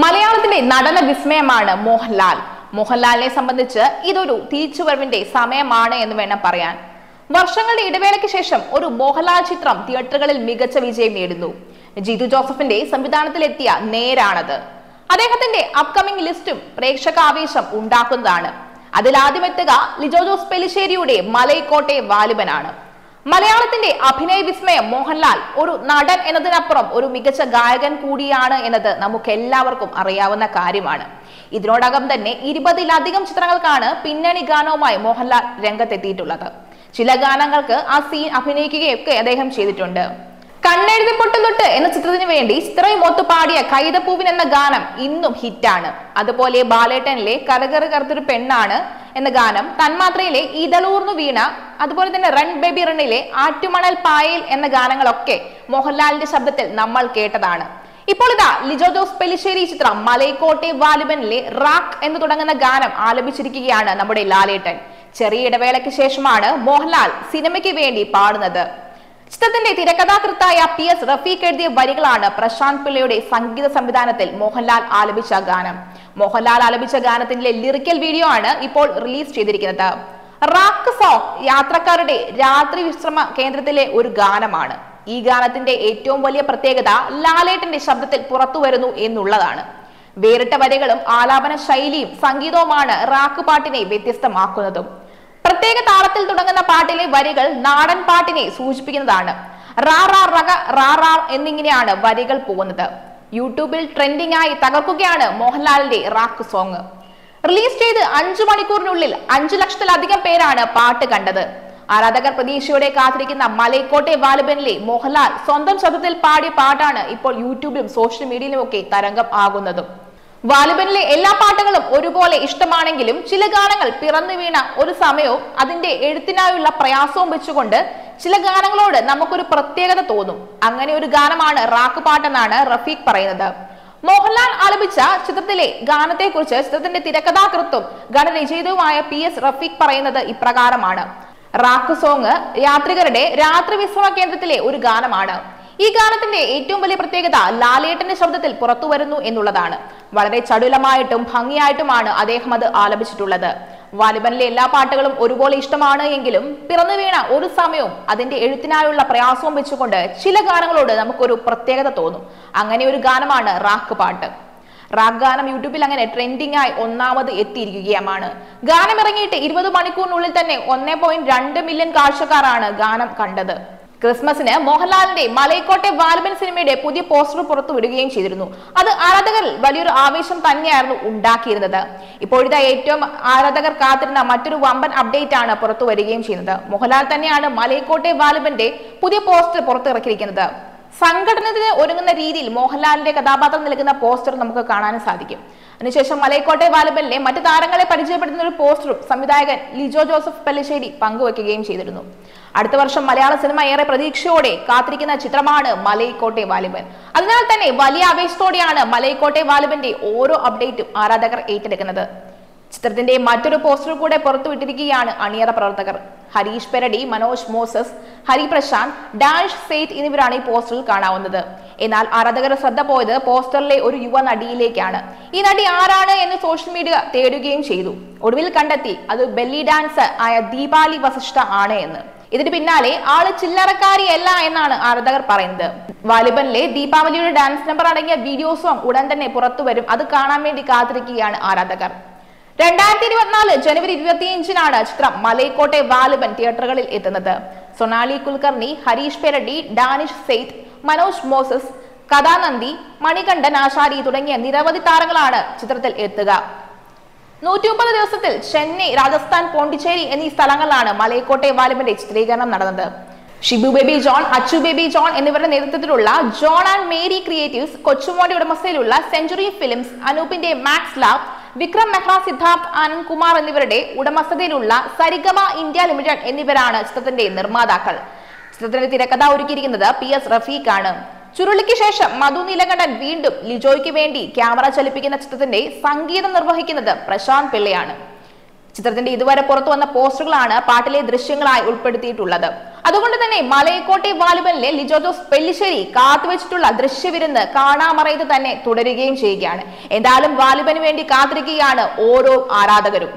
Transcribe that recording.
മലയാളത്തിന്റെ നടന വിസ്മയമാണ് മോഹൻലാൽ. മോഹൻലാലിനെ സംബന്ധിച്ച് ഇതൊരു തിരിച്ചുവരവിന്റെ സമയമാണ് എന്ന് വേണം പറയാൻ. വർഷങ്ങളുടെ ഇടവേളയ്ക്ക് ശേഷം ഒരു മോഹൻലാൽ ചിത്രം തിയേറ്ററുകളിൽ മികച്ച വിജയം നേടുന്നു. ജിതു ജോസഫിന്റെ സംവിധാനത്തിലെത്തിയ നേരാണത്. അദ്ദേഹത്തിന്റെ അപ്കമിംഗ് ലിസ്റ്റും പ്രേക്ഷക ആവേശം ഉണ്ടാക്കുന്നതാണ്. അതിലാദ്യമെത്തുക ലിജോ ജോസ് പെല്ലിശ്ശേരിയുടെ മലൈക്കോട്ടെ വാലിബനാണ്. മലയാളത്തിന്റെ അഭിനയ വിസ്മയം മോഹൻലാൽ ഒരു നടൻ എന്നതിനപ്പുറം ഒരു മികച്ച ഗായകൻ കൂടിയാണ് എന്നത് നമുക്ക് എല്ലാവർക്കും അറിയാവുന്ന കാര്യമാണ്. ഇതിനോടകം തന്നെ 20-ലധികം ചിത്രങ്ങൾക്കാണ് പിന്നണി ഗാനവുമായി മോഹൻലാൽ രംഗത്തെത്തിയിട്ടുള്ളത്. ചില ഗാനങ്ങൾക്ക് ആ സീൻ അഭിനയിക്കുകയൊക്കെ അദ്ദേഹം ചെയ്തിട്ടുണ്ട്. കണ്ണെഴുതിപ്പൊട്ടും തൊട്ട് എന്ന ചിത്രത്തിന് വേണ്ടി ചിത്രയും ഒത്തു പാടിയ കൈതപ്പൂവിൻ എന്ന ഗാനം ഇന്നും ഹിറ്റാണ്. അതുപോലെ ബാലേട്ടനിലെ കരകറ് കറുത്തൊരു പെണ്ണാണ് എന്ന ഗാനം, തന്മാത്രയിലെ ഇതളൂർന്നു വീണ, അതുപോലെ തന്നെ റൺ ബേബി റണ്ണിലെ ആറ്റുമണൽ പായൽ എന്ന ഗാനങ്ങളൊക്കെ മോഹൻലാലിന്റെ ശബ്ദത്തിൽ നമ്മൾ കേട്ടതാണ്. ഇപ്പോൾ ഇതാ ലിജോ ജോസ് പെല്ലിശ്ശേരി ചിത്രം മലൈക്കോട്ടെ വാലിബനിലെ റാക്ക് എന്ന് തുടങ്ങുന്ന ഗാനം ആലപിച്ചിരിക്കുകയാണ് നമ്മുടെ ലാലേട്ടൻ. ചെറിയ ഇടവേളയ്ക്ക് ശേഷമാണ് മോഹൻലാൽ സിനിമയ്ക്ക് വേണ്ടി പാടുന്നത്. ചിത്രത്തിന്റെ തിരക്കഥാകൃത്തായ PS റഫീഖ് എഴുതിയ വരികളാണ് പ്രശാന്ത് പിള്ളയുടെ സംഗീത സംവിധാനത്തിൽ മോഹൻലാൽ ആലപിച്ച ഗാനം. മോഹൻലാൽ ആലപിച്ച ഗാനത്തിന്റെ ലിറിക്കൽ വീഡിയോ ആണ് ഇപ്പോൾ റിലീസ് ചെയ്തിരിക്കുന്നത്. റാക്ക് സോങ് യാത്രക്കാരുടെ രാത്രി വിശ്രമ കേന്ദ്രത്തിലെ ഒരു ഗാനമാണ്. ഈ ഗാനത്തിന്റെ ഏറ്റവും വലിയ പ്രത്യേകത ലാലേട്ടന്റെ ശബ്ദത്തിൽ പുറത്തു വരുന്നു എന്നുള്ളതാണ്. വേറിട്ട വരികളും ആലാപന ശൈലിയും സംഗീതവുമാണ് റാക്ക് പാട്ടിനെ വ്യത്യസ്തമാക്കുന്നതും. പ്രത്യേക താളത്തിൽ തുടങ്ങുന്ന പാട്ടിലെ വരികൾ നാടൻ പാട്ടിനെ സൂചിപ്പിക്കുന്നതാണ്. റാ റാ റഗ റാ റാ എന്നിങ്ങനെയാണ് വരികൾ പോകുന്നത്. യൂട്യൂബിൽ ട്രെൻഡിംഗ് ആയി തകർക്കുകയാണ് മോഹൻലാലിന്റെ റാക്ക് സോങ്. റിലീസ് ചെയ്ത് 5 മണിക്കൂറിനുള്ളിൽ 5 ലക്ഷത്തിലധികം പേരാണ് പാട്ട് കണ്ടത്. ആരാധകർ പ്രതീക്ഷയോടെ കാത്തിരിക്കുന്ന മലൈക്കോട്ടെ വാലിബനിലെ മോഹൻലാൽ സ്വന്തം ശബ്ദത്തിൽ പാടിയ പാട്ടാണ് ഇപ്പോൾ യൂട്യൂബിലും സോഷ്യൽ മീഡിയയിലും ഒക്കെ തരംഗം ആകുന്നതും. വാലിബനിലെ എല്ലാ പാട്ടുകളും ഒരുപോലെ ഇഷ്ടമാണെങ്കിലും ചില ഗാനങ്ങൾ പിറന്നു വീണ ഒരു സമയവും അതിന്റെ എഴുത്തിനായുള്ള പ്രയാസവും വെച്ചുകൊണ്ട് ചില ഗാനങ്ങളോട് നമുക്കൊരു പ്രത്യേകത തോന്നും. അങ്ങനെ ഒരു ഗാനമാണ് റാക്ക് പാട്ടെന്നാണ് റഫീഖ് പറയുന്നത്. മോഹൻലാൽ ആലപിച്ച ചിത്രത്തിലെ ഗാനത്തെക്കുറിച്ച് ചിത്രത്തിന്റെ തിരക്കഥാകൃത്തും ഗാനരചയിതാവുമായ PS റഫീഖ് പറയുന്നത് ഇപ്രകാരമാണ്. റാക്ക് സോങ് യാത്രികരുടെ രാത്രി വിശ്രമ കേന്ദ്രത്തിലെ ഒരു ഗാനമാണ്. ഈ ഗാനത്തിന്റെ ഏറ്റവും വലിയ പ്രത്യേകത ലാലേട്ടന്റെ ശബ്ദത്തിൽ പുറത്തു വരുന്നു എന്നുള്ളതാണ്. വളരെ ചടുലമായിട്ടും ഭംഗിയായിട്ടുമാണ് അദ്ദേഹം അത് ആലപിച്ചിട്ടുള്ളത്. വാലിബനിലെ എല്ലാ പാട്ടുകളും ഒരുപോലെ ഇഷ്ടമാണ് എങ്കിലും പിറന്നു വീണ ഒരു സമയവും അതിന്റെ എഴുത്തിനായുള്ള പ്രയാസവും വെച്ചുകൊണ്ട് ചില ഗാനങ്ങളോട് നമുക്കൊരു പ്രത്യേകത തോന്നും. അങ്ങനെ ഒരു ഗാനമാണ് റാക്ക് പാട്ട്. റാക്ക് ഗാനം യൂട്യൂബിൽ അങ്ങനെ ട്രെൻഡിംഗ് ആയി ഒന്നാമത് എത്തിയിരിക്കുകയാണ്. ഗാനം ഇറങ്ങിയിട്ട് 20 മണിക്കൂറിനുള്ളിൽ തന്നെ 1.2 മില്യൺ കാഴ്ചക്കാരാണ് ഗാനം കണ്ടത്. ക്രിസ്മസിന് മോഹൻലാലിന്റെ മലൈക്കോട്ടെ വാലിബൻ സിനിമയുടെ പുതിയ പോസ്റ്റർ പുറത്തു വിടുകയും ചെയ്തിരുന്നു. അത് ആരാധകരിൽ വലിയൊരു ആവേശം തന്നെയായിരുന്നു ഉണ്ടാക്കിയിരുന്നത്. ഇപ്പോഴത്തെ ഏറ്റവും ആരാധകർ കാത്തിരുന്ന മറ്റൊരു വമ്പൻ അപ്ഡേറ്റ് ആണ് പുറത്തു വരികയും ചെയ്യുന്നത്. മോഹൻലാൽ തന്നെയാണ് മലൈക്കോട്ടെ വാലിബന്റെ പുതിയ പോസ്റ്റർ പുറത്തിറക്കിയിരിക്കുന്നത്. സംഘടനത്തിന് ഒരുങ്ങുന്ന രീതിയിൽ മോഹൻലാലിന്റെ കഥാപാത്രം നൽകുന്ന പോസ്റ്റർ നമുക്ക് കാണാനും സാധിക്കും. അതിനുശേഷം മലൈക്കോട്ടെ വാലിബനിലെ മറ്റു താരങ്ങളെ പരിചയപ്പെടുത്തുന്ന ഒരു പോസ്റ്ററും സംവിധായകൻ ലിജോ ജോസഫ് പെല്ലിശ്ശേരി പങ്കുവെക്കുകയും ചെയ്തിരുന്നു. അടുത്ത വർഷം മലയാള സിനിമ ഏറെ പ്രതീക്ഷയോടെ കാത്തിരിക്കുന്ന ചിത്രമാണ് മലൈക്കോട്ടെ വാലിബൻ. അതിനാൽ തന്നെ വലിയ ആവേശത്തോടെയാണ് മലൈക്കോട്ടെ വാലിബന്റെ ഓരോ അപ്ഡേറ്റും ആരാധകർ ഏറ്റെടുക്കുന്നത്. ചിത്രത്തിന്റെ മറ്റൊരു പോസ്റ്റർ കൂടെ പുറത്തുവിട്ടിരിക്കുകയാണ് അണിയറ പ്രവർത്തകർ. ഹരീഷ് പെരടി, മനോജ് മോസസ്, ഹരി പ്രശാന്ത്, ഡാനിഷ് സെയ്ത്ത് എന്നിവരാണ് ഈ പോസ്റ്ററിൽ കാണാവുന്നത്. എന്നാൽ ആരാധകരുടെ ശ്രദ്ധ പോയത് പോസ്റ്ററിലെ ഒരു യുവ നടിയിലേക്കാണ്. ഈ നടി ആരാണ് എന്ന് സോഷ്യൽ മീഡിയ തേടുകയും ചെയ്തു. ഒടുവിൽ കണ്ടെത്തി അത് ബെല്ലി ഡാൻസർ ആയ ദീപാലി വസിഷ്ഠ ആണ് എന്ന്. ഇതിന് പിന്നാലെ ആള് ചില്ലറക്കാരിയല്ല എന്നാണ് ആരാധകർ പറയുന്നത്. വാലിബനിലെ ദീപാവലിയുടെ ഡാൻസ് നമ്പർ അടങ്ങിയ വീഡിയോസും ഉടൻ തന്നെ പുറത്തു വരും. അത് കാണാൻ വേണ്ടി കാത്തിരിക്കുകയാണ് ആരാധകർ. 2024 ജനുവരി 25-നാണ് ചിത്രം മലൈക്കോട്ടെ വാലിബൻ തിയേറ്ററുകളിൽ എത്തുന്നത്. സൊനാലി കുൽക്കർണി, ഹരീഷ് പെരടി, ഡാനിഷ് സെയ്ത്ത്, മനോജ് മോസസ്, കഥാനന്ദി, മണികണ്ഠൻ ആശാരി തുടങ്ങിയ നിരവധി താരങ്ങളാണ് ചിത്രത്തിൽ എത്തുക. 130 ദിവസത്തിൽ ചെന്നൈ, രാജസ്ഥാൻ, പോണ്ടിച്ചേരി എന്നീ സ്ഥലങ്ങളിലാണ് മലൈക്കോട്ടെ വാലിബന്റെ ചിത്രീകരണം നടന്നത്. ഷിബു ബേബി ജോൺ, അച്ചു ബേബി ജോൺ എന്നിവരുടെ നേതൃത്വത്തിലുള്ള ജോൺ ആൻഡ് മേരി ക്രിയേറ്റീവ്സ്, കൊച്ചുമോന്റെ ഉടമസ്ഥയിലുള്ള സെഞ്ചുറി ഫിലിംസ്, അനൂപിന്റെ മാക്സ് ലാബ്, വിക്രം മെഹ്റ, സിദ്ധാർത്ഥ് ആനന്ദ് കുമാർ എന്നിവരുടെ ഉടമസ്ഥതയിലുള്ള സരിഗമ ഇന്ത്യ ലിമിറ്റഡ് എന്നിവരാണ് ചിത്രത്തിന്റെ നിർമ്മാതാക്കൾ. ചിത്രത്തിന്റെ തിരക്കഥ ഒരുക്കിയിരിക്കുന്നത് PS റഫീഖ് ആണ്. ചുരുളിക്ക് ശേഷം മധു നീലകണ്ഠൻ വീണ്ടും ലിജോയ്ക്ക് വേണ്ടി ക്യാമറ ചലിപ്പിക്കുന്ന ചിത്രത്തിന്റെ സംഗീതം നിർവഹിക്കുന്നത് പ്രശാന്ത് പിള്ളയാണ്. ചിത്രത്തിന്റെ ഇതുവരെ പുറത്തു വന്ന പോസ്റ്ററുകളാണ് പാട്ടിലെ ദൃശ്യങ്ങളായി ഉൾപ്പെടുത്തിയിട്ടുള്ളത്. അതുകൊണ്ട് തന്നെ മലയക്കോട്ടെ വാലിബനിലെ ലിജോ ജോസ് പെല്ലിശ്ശേരി കാത്തുവെച്ചിട്ടുള്ള ദൃശ്യവിരുന്ന് കാണാമറയത് തന്നെ തുടരുകയും ചെയ്യുകയാണ്. എന്തായാലും വാലിബന് വേണ്ടി കാത്തിരിക്കുകയാണ് ഓരോ ആരാധകരും.